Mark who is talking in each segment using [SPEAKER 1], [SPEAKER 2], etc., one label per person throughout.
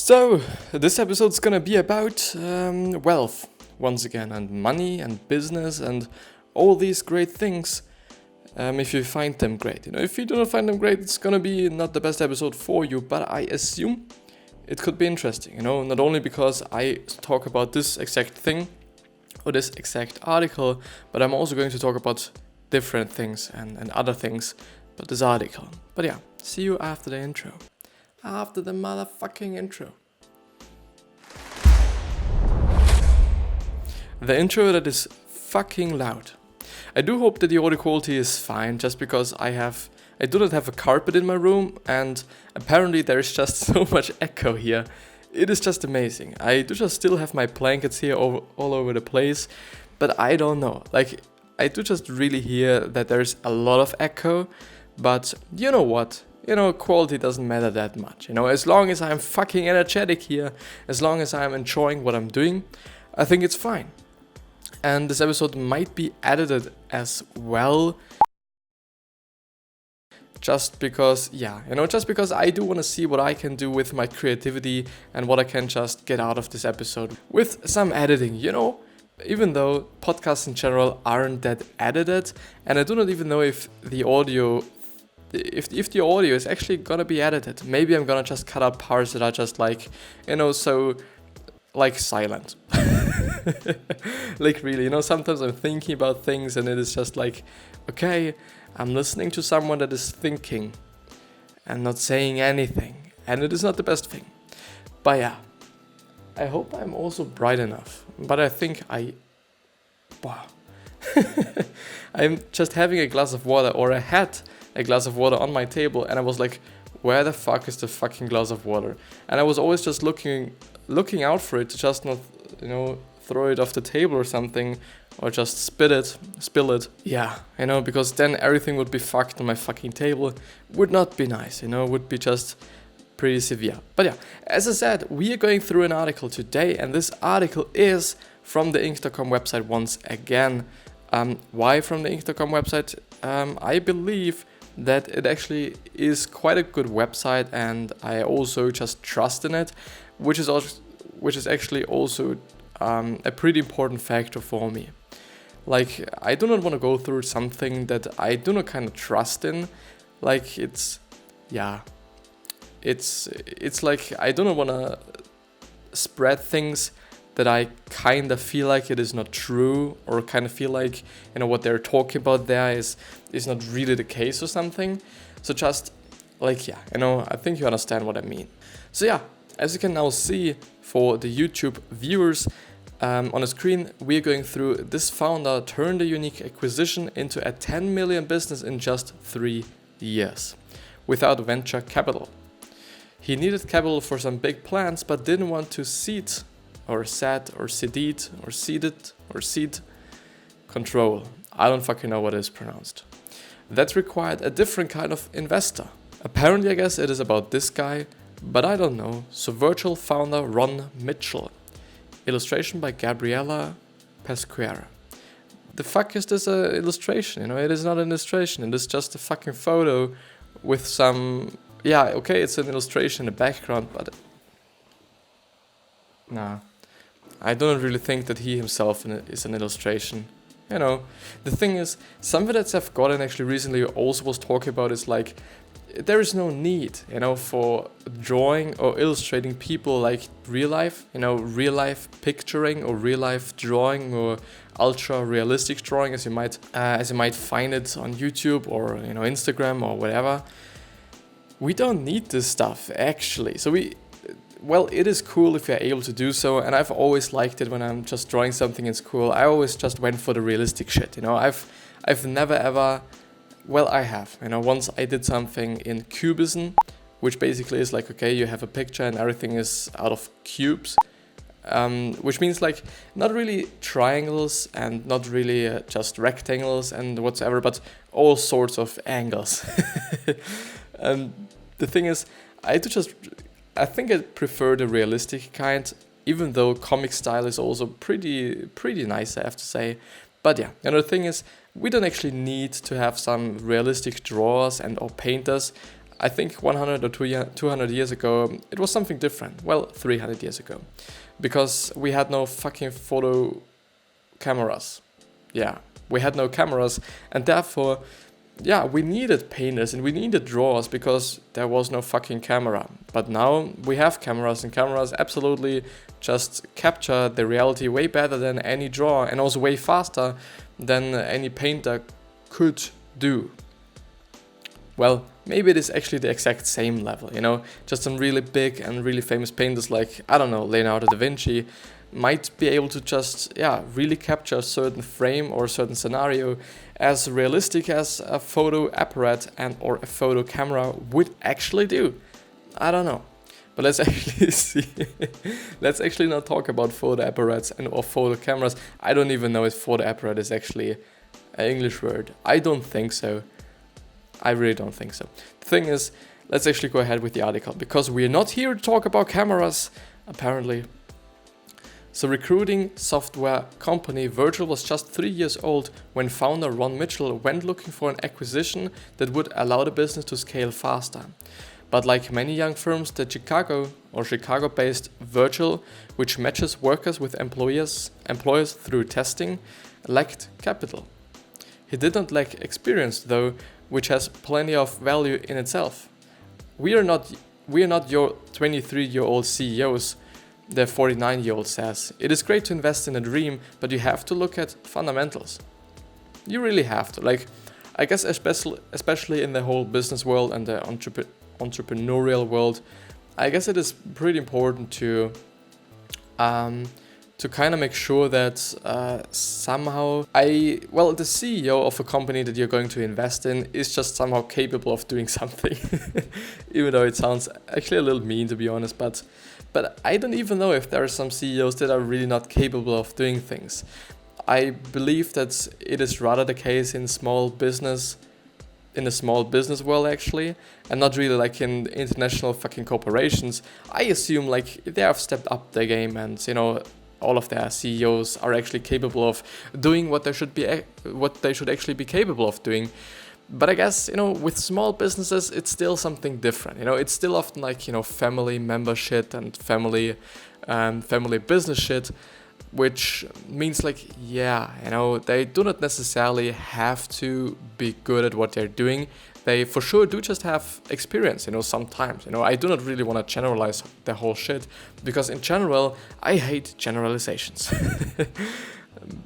[SPEAKER 1] So, this episode's gonna be about wealth, once again, and money and business and all these great things, if you find them great. If you do not find them great, it's gonna be not the best episode for you, but I assume it could be interesting, not only because I talk about this exact thing or this exact article, but I'm also going to talk about different things and other things but this article. But yeah, see you after the intro. After the motherfucking intro. The intro that is fucking loud. I do hope that the audio quality is fine, just because I do not have a carpet in my room, and apparently there is just so much echo here. It is just amazing. I do just still have my blankets here all over the place, but I don't know. I do just really hear that there's a lot of echo, but you know what? Quality doesn't matter that much. As long as I'm fucking energetic here, as long as I'm enjoying what I'm doing, I think it's fine. And this episode might be edited as well. Just because I do want to see what I can do with my creativity and what I can just get out of this episode with some editing, even though podcasts in general aren't that edited, and I do not even know if the audio is actually gonna be edited. Maybe I'm gonna just cut out parts that are just silent. Really, sometimes I'm thinking about things and it is just okay, I'm listening to someone that is thinking and not saying anything, and it is not the best thing. But yeah, I hope I'm also bright enough, but I think I'm just having a glass of water, or I had a glass of water on my table, and I was like, where the fuck is the fucking glass of water? And I was always just looking out for it to just not, throw it off the table or something, or just spill it. Yeah, because then everything would be fucked on my fucking table. Would not be nice, would be just pretty severe. But yeah, as I said, we are going through an article today, and this article is from the Ink.com website once again. Why from the Ink.com website? I believe that it actually is quite a good website, and I also just trust in it, which is actually also a pretty important factor for me. I do not want to go through something that I do not kind of trust in. It's like I do not want to spread things that I kind of feel like it is not true, or kind of feel like, what they're talking about there is not really the case or something. So just I think you understand what I mean. So yeah, as you can now see for the YouTube viewers on the screen, we're going through this founder turned a unique acquisition into a 10 million business in just 3 years without venture capital. He needed capital for some big plans, but didn't want to seed control. I don't fucking know what it is pronounced. That required a different kind of investor. Apparently, I guess it is about this guy, but I don't know. So Virtual founder Ron Mitchell. Illustration by Gabriela Pesquera. The fuck is this illustration? It is not an illustration. It is just a fucking photo with some... Yeah, okay, it's an illustration in the background, but... Nah. I don't really think that he himself is an illustration. The thing is, something that I've gotten actually recently also was talking about is there is no need, for drawing or illustrating people like real life, real life picturing or real life drawing or ultra realistic drawing as you might find it on YouTube or Instagram or whatever. We don't need this stuff actually. So it is cool if you're able to do so, and I've always liked it when I'm just drawing something in school. I always just went for the realistic shit, I've never ever, I have, once I did something in cubism, which basically is okay, you have a picture and everything is out of cubes, which means not really triangles and not really just rectangles and whatsoever, but all sorts of angles. And the thing is, I think I prefer the realistic kind, even though comic style is also pretty nice, I have to say. But yeah, the thing is, we don't actually need to have some realistic drawers or painters. I think 100 or 200 years ago, it was something different. Well, 300 years ago. Because we had no fucking photo cameras. Yeah, we had no cameras, and therefore, yeah, we needed painters and we needed drawers because there was no fucking camera. But now we have cameras, and cameras absolutely just capture the reality way better than any drawer, and also way faster than any painter could do. Well, maybe it is actually the exact same level, just some really big and really famous painters like, I don't know, Leonardo da Vinci might be able to just, really capture a certain frame or a certain scenario as realistic as a photo apparat and or a photo camera would actually do. I don't know. But let's actually see. Let's actually not talk about photo apparats and or photo cameras. I don't even know if photo apparat is actually an English word. I don't think so. I really don't think so. The thing is, let's actually go ahead with the article, because we're not here to talk about cameras, apparently. So recruiting software company Virtual was just 3 years old when founder Ron Mitchell went looking for an acquisition that would allow the business to scale faster. But like many young firms, the Chicago-based Virtual, which matches workers with employers through testing, lacked capital. He did not lack experience though, which has plenty of value in itself. We are not your 23-year-old CEOs, the 49-year-old says. It is great to invest in a dream, but you have to look at fundamentals. You really have to. Like, I guess especially in the whole business world and the entrepreneurial world, I guess it is pretty important to kind of make sure that somehow the CEO of a company that you're going to invest in is just somehow capable of doing something. Even though it sounds actually a little mean, to be honest, but I don't even know if there are some CEOs that are really not capable of doing things. I believe that it is rather the case in the small business world actually, and not really like in international fucking corporations. I assume like they have stepped up their game, and all of their CEOs are actually capable of doing what they should actually be capable of doing. But I guess, with small businesses, it's still something different. It's still often like, family member shit and family business shit, which means like, they do not necessarily have to be good at what they're doing. They for sure do just have experience, sometimes. I do not really want to generalize the whole shit, because in general, I hate generalizations.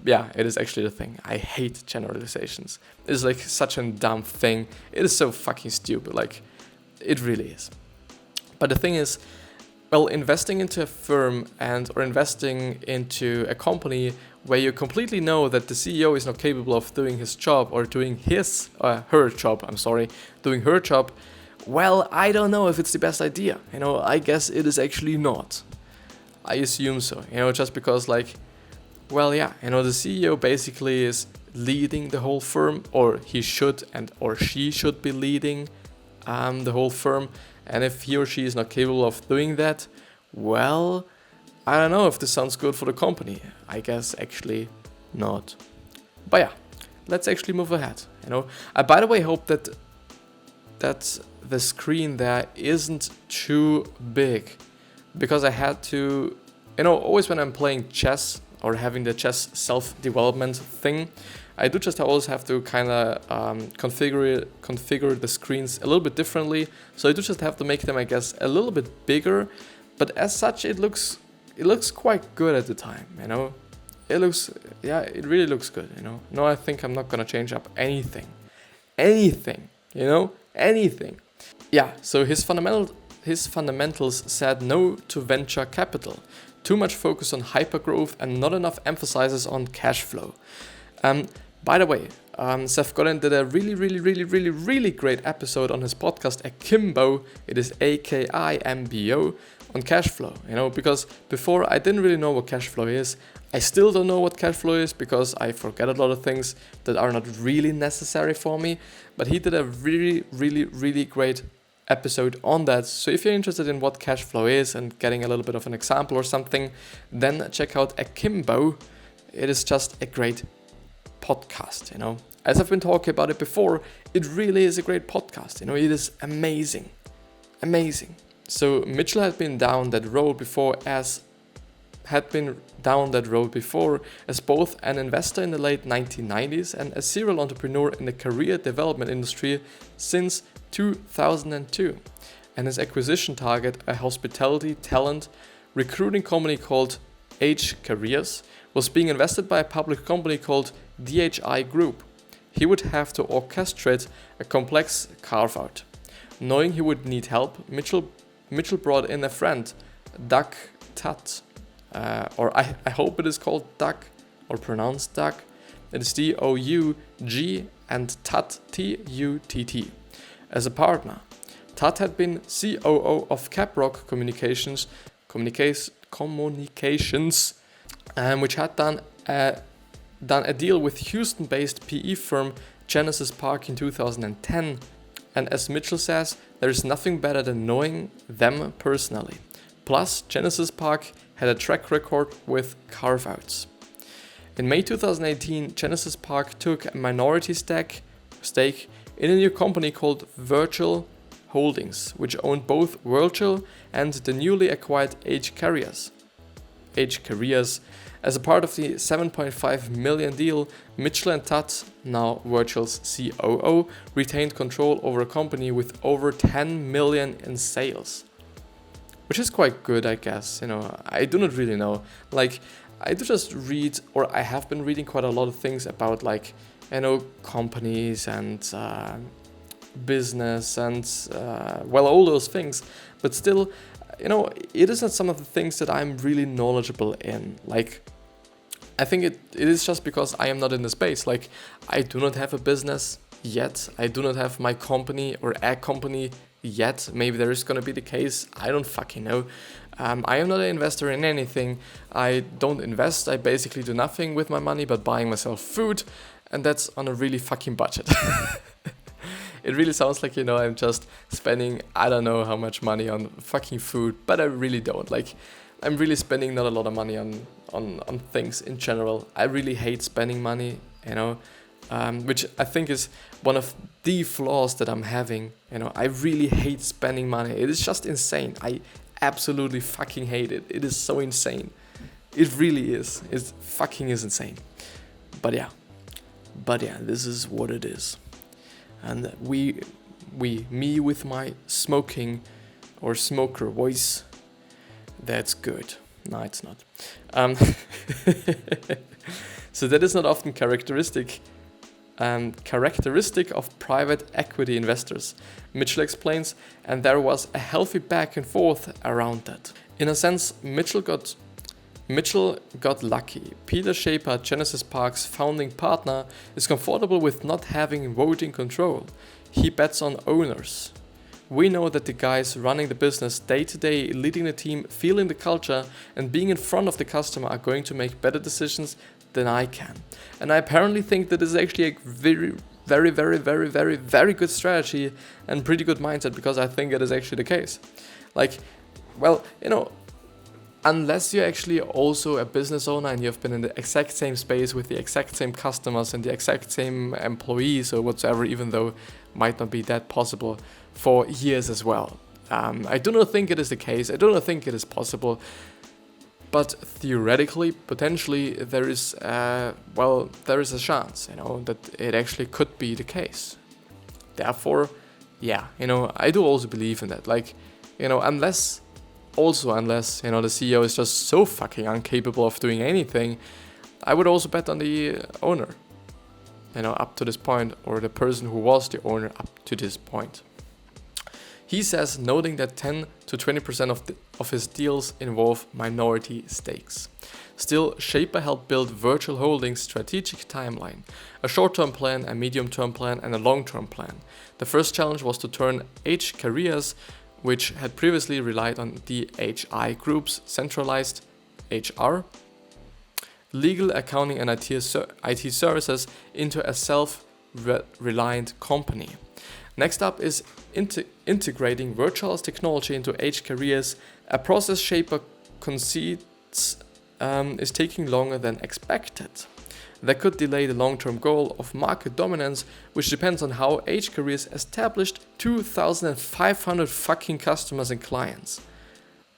[SPEAKER 1] Yeah, it is actually the thing. I hate generalizations. It's like such a dumb thing. It is so fucking stupid. Like, it really is. But the thing is, investing into a firm or investing into a company where you completely know that the CEO is not capable of doing his job or doing her job, well, I don't know if it's the best idea. I guess it is actually not. I assume so. Just because like, the CEO basically is leading the whole firm, or he should or she should be leading the whole firm. And if he or she is not capable of doing that, well, I don't know if this sounds good for the company. I guess actually not. But yeah, let's actually move ahead. I by the way hope that the screen there isn't too big, because I had to, always when I'm playing chess or having the chess self-development thing, I do just always have to kind of configure the screens a little bit differently. So I do just have to make them, I guess, a little bit bigger. But as such, it looks quite good at the time, It really looks good, No, I think I'm not gonna change up anything. Anything. Yeah, so his fundamentals said no to venture capital. Too much focus on hypergrowth and not enough emphasis on cash flow. By the way, Seth Godin did a really great episode on his podcast Akimbo. It is AKIMBO on cash flow. Because before I didn't really know what cash flow is. I still don't know what cash flow is because I forget a lot of things that are not really necessary for me. But he did a really great episode on that. So if you're interested in what cash flow is and getting a little bit of an example or something, then check out Akimbo. It is just a great podcast, As I've been talking about it before, it really is a great podcast, It is amazing. Amazing. So Mitchell had been down that road before as both an investor in the late 1990s and a serial entrepreneur in the career development industry since 2002. And his acquisition target, a hospitality talent recruiting company called H Careers, was being invested by a public company called DHI Group. He would have to orchestrate a complex carve-out. Knowing he would need help, Mitchell brought in a friend, Doug Tutt, I hope it is called Doug, or pronounced Doug. It is D-O-U-G and Tutt, T-U-T-T, as a partner. Tutt had been COO of Caprock Communications, which had done a deal with Houston-based PE firm Genesis Park in 2010. And as Mitchell says, there is nothing better than knowing them personally. Plus, Genesis Park had a track record with carve-outs. In May 2018, Genesis Park took a minority stake in a new company called Virtual Holdings, which owned both Virtual and the newly acquired H Careers. As a part of the $7.5 million deal, Mitchell and Tutt, now Virtual's COO, retained control over a company with over $10 million in sales. Which is quite good, I guess. I do not really know. I do just read, or I have been reading quite a lot of things about, companies and business and, all those things. But still, it isn't some of the things that I'm really knowledgeable in. I think it is just because I am not in the space. I do not have a business yet. I do not have my company or a company yet. Maybe there is going to be the case. I don't fucking know. I am not an investor in anything. I don't invest. I basically do nothing with my money but buying myself food. And that's on a really fucking budget. It really sounds like, I'm just spending, I don't know how much money on fucking food, but I really don't. I'm really spending not a lot of money on things in general. I really hate spending money, which I think is one of the flaws that I'm having. I really hate spending money. It is just insane. I absolutely fucking hate it. It is so insane. It really is. It fucking is insane. But yeah, this is what it is. And me with my smoking or smoker voice, that's good. No, it's not. So that is not often characteristic of private equity investors, Mitchell explains, and there was a healthy back and forth around that. In a sense, Mitchell got lucky. Peter Schaefer, Genesis Park's founding partner, is comfortable with not having voting control. He bets on owners. We know that the guys running the business day to day, leading the team, feeling the culture, and being in front of the customer are going to make better decisions than I can. And I apparently think that is actually a very, very, very, very, very, very good strategy and pretty good mindset, because I think it is actually the case. Unless you're actually also a business owner and you've been in the exact same space with the exact same customers and the exact same employees or whatsoever, even though might not be that possible for years as well. I do not think it is the case. I do not think it is possible. But theoretically, potentially, there is a chance, that it actually could be the case. Therefore, I do also believe in that. Unless the CEO is just so fucking incapable of doing anything, I would also bet on the owner, up to this point, or the person who was the owner up to this point. He says, noting that 10 to 20% of his deals involve minority stakes. Still, Schaefer helped build Virtual Holdings' strategic timeline, a short-term plan, a medium-term plan, and a long-term plan. The first challenge was to turn H Careers, which had previously relied on DHI Group's centralized HR, legal, accounting, and IT services, into a self-reliant company. Next up is integrating Virtual's technology into H Careers, a process Schaefer concedes is taking longer than expected. That could delay the long-term goal of market dominance, which depends on how H Careers established 2,500 fucking customers and clients.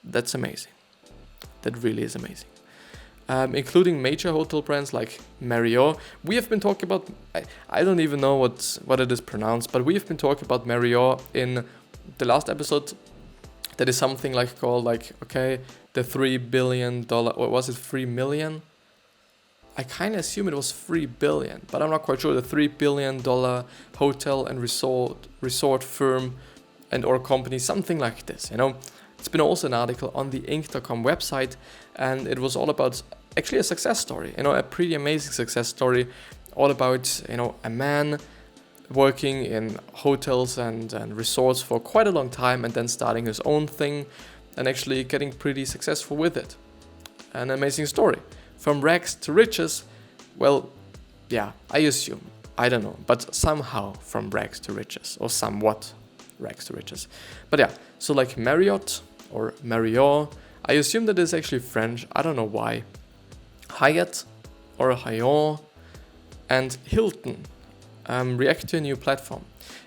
[SPEAKER 1] That's amazing. That really is amazing. Including major hotel brands like Marriott. We have been talking about, I don't even know what it is pronounced, but we have been talking about Marriott in the last episode. That is something like called like, okay, the $3 billion, or was it 3 million? I kind of assume it was 3 billion, but I'm not quite sure. The $3 billion hotel and resort firm and or company, something like this, you know. It's been also an article on the Inc.com website, and it was all about actually a success story, you know, a pretty amazing success story, all about, you know, a man working in hotels and resorts for quite a long time and then starting his own thing and actually getting pretty successful with it. An amazing story. From rags to riches, well, yeah, I assume, I don't know, but somehow from rags to riches, or somewhat rags to riches. But yeah, so like Marriott, or Marriott, I assume that is actually French, I don't know why. Hyatt, or Hyatt, and Hilton react to a new platform.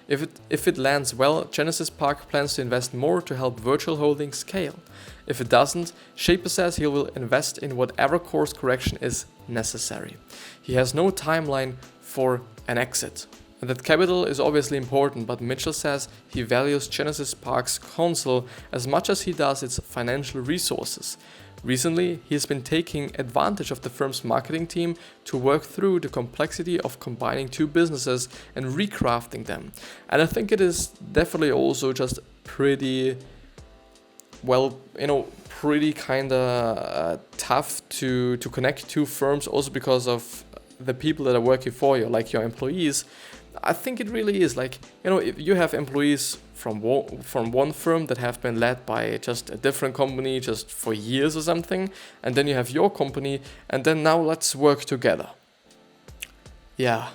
[SPEAKER 1] If it lands well, Genesis Park plans to invest more to help virtual holdings scale. If it doesn't, Shaper says he will invest in whatever course correction is necessary. He has no timeline for an exit. And that capital is obviously important, but Mitchell says he values Genesis Park's console as much as he does its financial resources. Recently, he has been taking advantage of the firm's marketing team to work through the complexity of combining two businesses and recrafting them. And I think it is definitely also just pretty, well, you know, pretty kind of tough to connect two firms, also because of the people that are working for you, like your employees. I think it really is like, you know, if you have employees from one firm that have been led by just a different company just for years or something, and then you have your company, and then now let's work together. Yeah,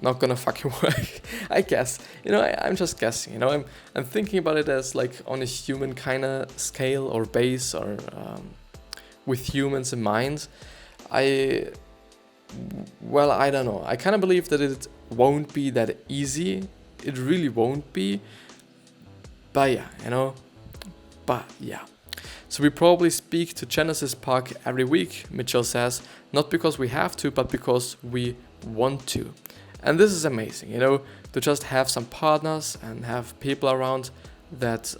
[SPEAKER 1] not gonna fucking work, I guess. You know, I'm just guessing, you know, I'm thinking about it as like on a human kind of scale or base, or with humans in mind. I don't know. I kind of believe that it won't be that easy. It really won't be. But yeah, you know. But yeah. So we probably speak to Genesis Park every week, Mitchell says. Not because we have to, but because we want to. And this is amazing, you know, to just have some partners and have people around that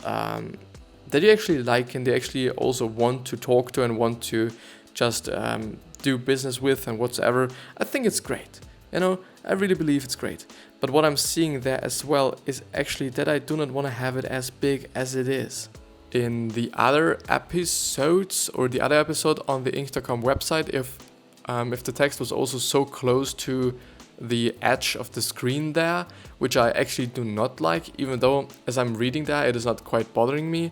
[SPEAKER 1] that you actually like and they actually also want to talk to and want to just do business with and whatsoever. I think it's great. You know, I really believe it's great. But what I'm seeing there as well is actually that I do not want to have it as big as it is. In the other episodes, or the other episode on the Inc.com website, if the text was also so close to the edge of the screen there, which I actually do not like, even though as I'm reading there, it is not quite bothering me.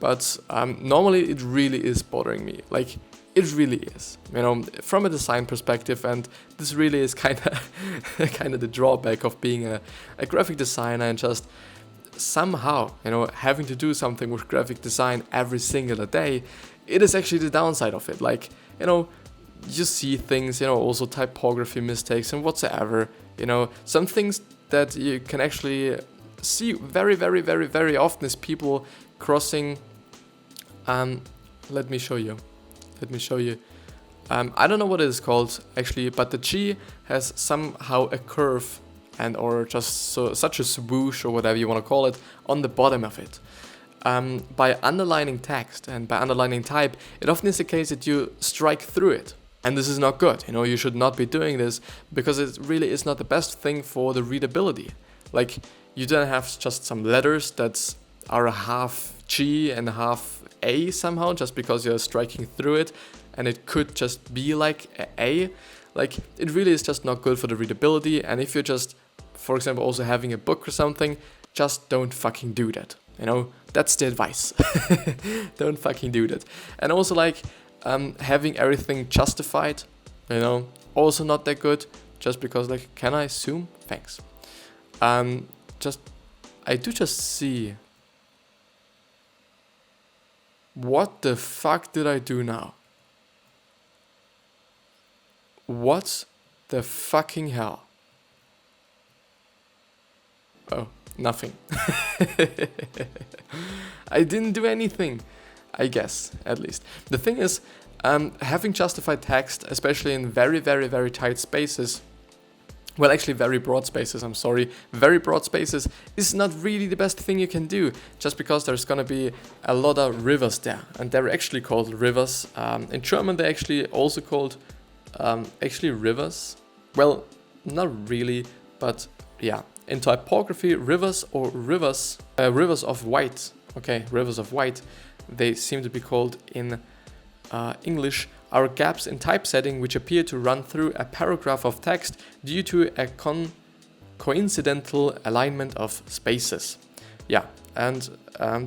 [SPEAKER 1] But normally it really is bothering me. Like, it really is, you know, from a design perspective, and this really is kind of the drawback of being a graphic designer and just somehow, you know, having to do something with graphic design every single day. It is actually the downside of it. Like, you know, you see things, you know, also typography mistakes and whatsoever, you know, some things that you can actually see very, very, very, very often is people crossing, let me show you. I don't know what it is called actually, but the G has somehow a curve and or just such a swoosh or whatever you want to call it on the bottom of it. By underlining text and by underlining type, it often is the case that you strike through it. And this is not good. You know, you should not be doing this because it really is not the best thing for the readability. Like, you don't have just some letters that are a half G and a half A somehow just because you're striking through it, and it could just be like A. Like, it really is just not good for the readability. And if you're just, for example, also having a book or something, just don't fucking do that. You know, that's the advice. Don't fucking do that. And also like having everything justified, you know, also not that good. Just because, like, can I zoom? Thanks. I do just see. What the fuck did I do now? What the fucking hell? Oh, nothing. I didn't do anything, I guess, at least. The thing is, having justified text, especially in very, very, very tight spaces, well, actually very broad spaces, I'm sorry, very broad spaces is not really the best thing you can do, just because there's gonna be a lot of rivers there, and they're actually called rivers. In German, they're actually also called actually rivers. Well, not really, but yeah. In typography, rivers or rivers of white, okay, rivers of white, they seem to be called in English, are gaps in typesetting which appear to run through a paragraph of text due to a coincidental alignment of spaces. Yeah, and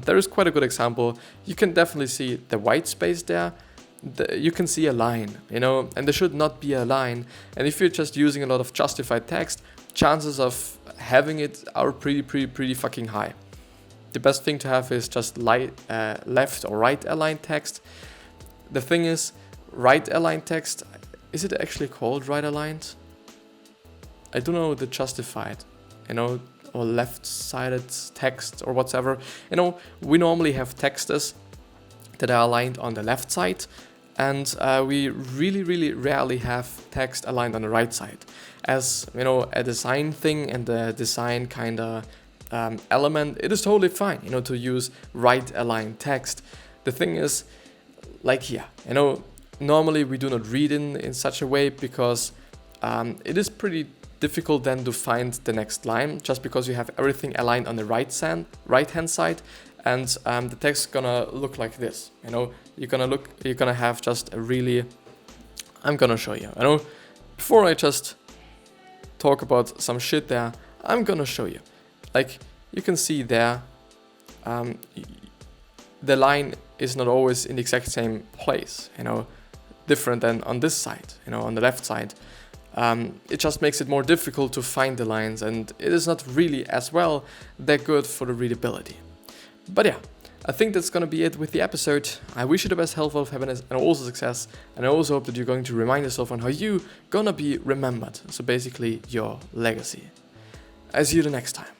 [SPEAKER 1] there is quite a good example. You can definitely see the white space there. You can see a line, you know, and there should not be a line. And if you're just using a lot of justified text, chances of having it are pretty fucking high. The best thing to have is just left or right aligned text. The thing is, right aligned text, is it actually called right aligned? I don't know the justified, you know, or left-sided text or whatever. You know, we normally have texts that are aligned on the left side, and we really rarely have text aligned on the right side. As, you know, a design thing and a design kind of element, it is totally fine, you know, to use right aligned text. The thing is, like here, you know, normally we do not read in such a way because it is pretty difficult then to find the next line, just because you have everything aligned on the right hand side, and the text is gonna look like this. You know, you're gonna have just a really. I'm gonna show you. You know, before I just talk about some shit there, I'm gonna show you. Like you can see there, the line is not always in the exact same place. You know, different than on this side. You know, on the left side. It just makes it more difficult to find the lines, and it is not really as well that good for the readability. But yeah, I think that's gonna be it with the episode. I wish you the best health, wealth, happiness, and also success. And I also hope that you're going to remind yourself on how you gonna be remembered. So basically, your legacy. I'll see you the next time.